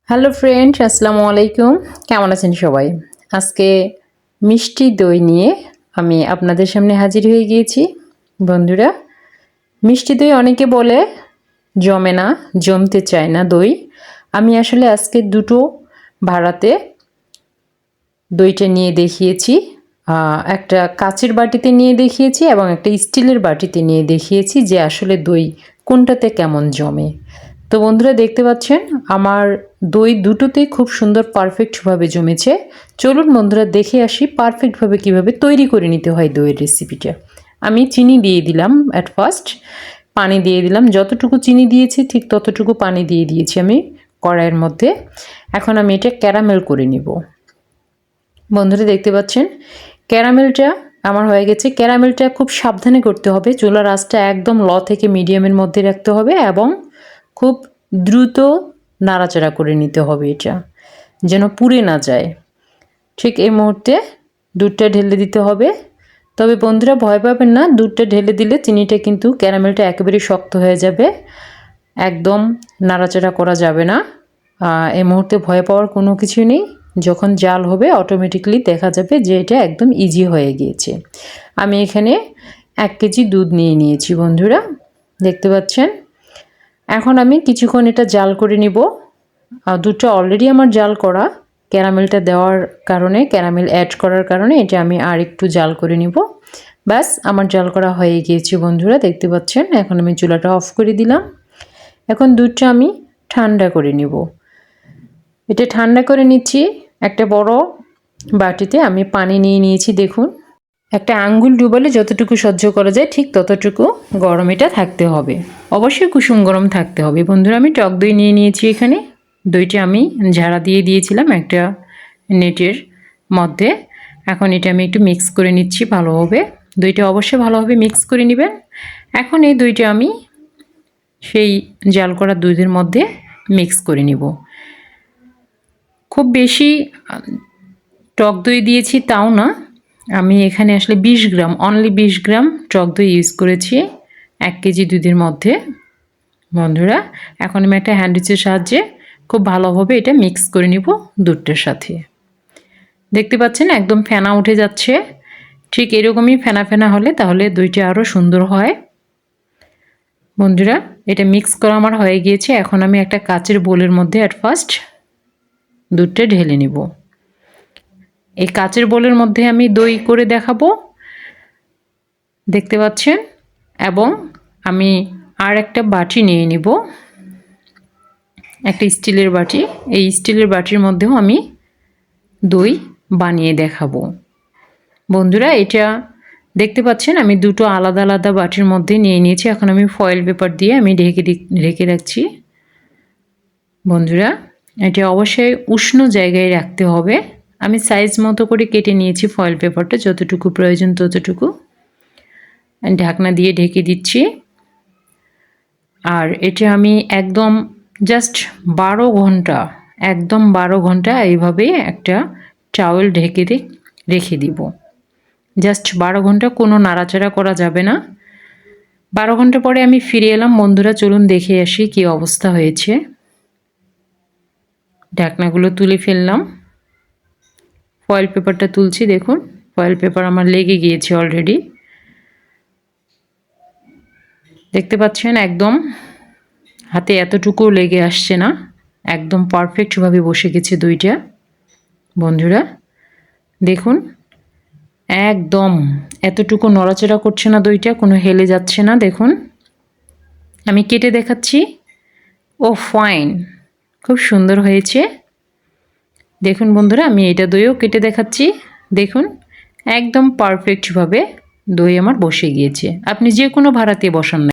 Hello friend, আসসালামু আলাইকুম। কেমন আছেন সবাই? আজকে মিষ্টি দই নিয়ে আমি আপনাদের সামনে হাজির হয়ে গিয়েছি। বন্ধুরা, মিষ্টি দই অনেকে বলে জমে না, জমতে চায় না দই। আমি আসলে আজকে দুটো ভাড়াতে দইটা নিয়ে দেখিয়েছি। একটা কাচের বাটিতে নিয়ে দেখিয়েছি এবং একটা স্টিলের বাটিতে নিয়ে দেখিয়েছি যে আসলে দই কোনটাতে কেমন জমে। তো বন্ধুরা, দেখতে পাচ্ছেন আমার দই দুটোতেই খুব সুন্দর পারফেক্টভাবে জমেছে। চলুন বন্ধুরা, দেখে আসি পারফেক্টভাবে কিভাবে তৈরি করে নিতে হয় দইয়ের রেসিপিটা। আমি চিনি দিয়ে দিলাম অ্যাট ফার্স্ট, পানি দিয়ে দিলাম, যতটুকু চিনি দিয়েছি ঠিক ততটুকু পানি দিয়ে দিয়েছি আমি কড়াইয়ের মধ্যে। এখন আমি এটা ক্যারামেল করে নিব। বন্ধুরা দেখতে পাচ্ছেন ক্যারামেলটা আমার হয়ে গেছে। ক্যারামেলটা খুব সাবধানে করতে হবে, চুলার আঁচটা একদম লো থেকে মিডিয়ামের মধ্যে রাখতে হবে এবং খুব দ্রুত নাড়াচাড়া করে নিতে হবে, এটা যেন পুড়ে না যায়। ঠিক এই মুহূর্তে দুধটা ঢেলে দিতে হবে। তবে বন্ধুরা ভয় পাবেন না, দুধটা ঢেলে দিলে চিনিটা কিন্তু ক্যারামেলটা একেবারে শক্ত হয়ে যাবে, একদম নাড়াচাড়া করা যাবে না। এই মুহূর্তে ভয় পাওয়ার কোনো কিছু নেই। যখন জাল হবে অটোমেটিকলি দেখা যাবে যে এটা একদম ইজি হয়ে গিয়েছে। আমি এখানে 1 কেজি দুধ নিয়ে নিয়েছি বন্ধুরা, দেখতে পাচ্ছেন। এখন আমি কিছুক্ষণ এটা জাল করে নিব। দুধটা অলরেডি আমার জাল করা, ক্যারামেলটা দেওয়ার কারণে, ক্যারামেল অ্যাড করার কারণে এটা আমি আর একটু জাল করে নিব। ব্যাস, আমার জাল করা হয়ে গিয়েছে বন্ধুরা, দেখতে পাচ্ছেন। এখন আমি চুলাটা অফ করে দিলাম। এখন দুধটা আমি ঠান্ডা করে নিব। এটা ঠান্ডা করে নিচ্ছি। একটা বড় বাটিতে আমি পানি নিয়ে নিয়েছি, দেখুন। একটা আঙ্গুল ডুবালে যতটুকু সহ্য করা যায় ঠিক ততটুকু গরম এটা থাকতে হবে, অবশ্যই কুসুম গরম থাকতে হবে। বন্ধুরা, আমি টক দই নিয়ে নিয়েছি এখানে। দইটা আমি ঝাড়া দিয়ে দিয়েছিলাম একটা নেটের মধ্যে। এখন এটা আমি একটু মিক্স করে নিচ্ছি ভালোভাবে। দইটা অবশ্যই ভালোভাবে মিক্স করে নেবেন। এখন এই দইটা আমি সেই জাল করা দুধের মধ্যে মিক্স করে নিব। খুব বেশি টক দই দিয়েছি তাও না, আমি এখানে আসলে 20 গ্রাম, অনলি 20 গ্রাম টক দই ইউজ করেছি 1 কেজি দুধের মধ্যে। বন্ধুরা, এখন আমি একটা হ্যান্ডউইচের সাহায্যে খুব ভালোভাবে এটা মিক্স করে নিব দুধটার সাথে। দেখতে পাচ্ছেন একদম ফেনা উঠে যাচ্ছে। ঠিক এরকমই ফেনা ফেনা হলে তাহলে দইটা আরও সুন্দর হয়। বন্ধুরা, এটা মিক্স করা আমার হয়ে গিয়েছে। এখন আমি একটা কাচের বোলের মধ্যে অ্যাট ফার্স্ট দুধটা ঢেলে নিব। এই কাচের বোলের মধ্যে আমি দই করে দেখাবো, দেখতে পাচ্ছেন। এবং আমি আর একটা বাটি নিয়ে নিব, একটা স্টিলের বাটি। এই স্টিলের বাটির মধ্যেও আমি দই বানিয়ে দেখাবো। বন্ধুরা, এটা দেখতে পাচ্ছেন আমি দুটো আলাদা আলাদা বাটির মধ্যে নিয়ে নিয়েছি। এখন আমি ফয়েল পেপার দিয়ে আমি ঢেকে রাখছি। বন্ধুরা, এটা অবশ্যই উষ্ণ জায়গায় রাখতে হবে। আমি সাইজ মতো করে কেটে নিয়েছি ফয়েল পেপারটা, যতটুকু প্রয়োজন ততটুকু। ঢাকনা দিয়ে ঢেকে দিচ্ছি। আর এটা আমি একদম জাস্ট 12 ঘন্টা, একদম 12 ঘন্টা এইভাবে একটা টাওয়েল ঢেকে রেখে দিব। জাস্ট 12 ঘন্টা, কোনো নাড়াচাড়া করা যাবে না। 12 ঘন্টা পরে আমি ফিরে এলাম। বন্ধুরা, চলুন দেখে আসি কী অবস্থা হয়েছে। ঢাকনাগুলো তুলে ফেললাম, ফয়েল পেপারটা তুলছি। দেখুন, ফয়েল পেপার আমার লেগে গিয়েছে অলরেডি, দেখতে পাচ্ছেন। একদম হাতে এতটুকুও লেগে আসছে না, একদম পারফেক্টভাবে বসে গেছে দইটা। বন্ধুরা দেখুন, একদম এতটুকু নড়াচড়া করছে না দইটা, কোনো হেলে যাচ্ছে না। দেখুন, আমি কেটে দেখাচ্ছি। ও ফাইন, খুব সুন্দর হয়েছে। দেখুন বন্ধুরা, আমি এটা দইও কেটে দেখাচ্ছি। দেখুন, একদম পারফেক্টভাবে দই আমার বসে গিয়েছে। আপনি যে কোনো ভাড়াতে বসান না।